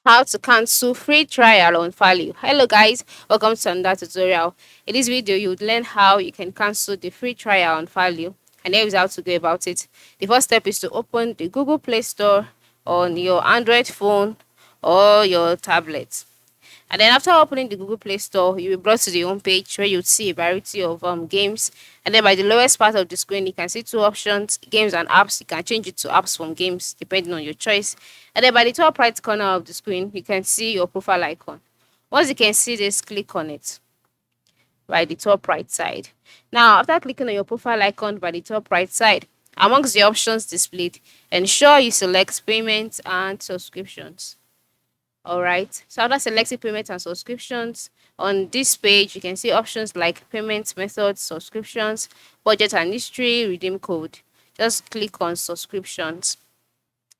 How to cancel free trial on Falou. Hello guys, welcome to another tutorial. In this video, you would learn how you can cancel the free trial on Falou, and here is how to go about it. The first step is to open the Google Play Store on your Android phone or your tablet. And then after opening the Google Play Store, you'll be brought to the home page where you'll see a variety of games. And then by the lowest part of the screen, you can see two options, games and apps. You can change it to apps from games depending on your choice. And then by the top right corner of the screen, you can see your profile icon. Once you can see this, click on it by the top right side. Now, after clicking on your profile icon by the top right side, amongst the options displayed, ensure you select payments and subscriptions. All right. So after selecting payments and subscriptions, on this page, you can see options like payment methods, subscriptions, budget and history, redeem code. Just click on subscriptions.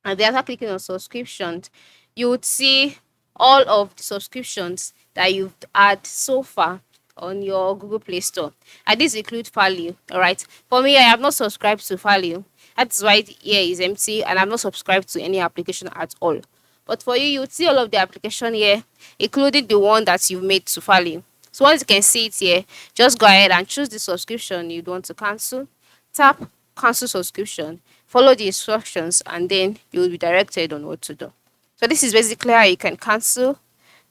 And then after clicking on subscriptions, you would see all of the subscriptions that you've had so far on your Google Play Store. And these include Value. All right. For me, I have not subscribed to Value. That's why here is empty, and I'm not subscribed to any application at all. But for you, you would see all of the application here, including the one that you've made to Falou. So once you can see it here, just go ahead and choose the subscription you'd want to cancel. Tap cancel subscription, follow the instructions, and then you will be directed on what to do. So this is basically how you can cancel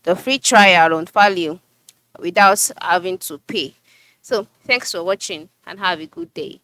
the free trial on Falou without having to pay. So thanks for watching and have a good day.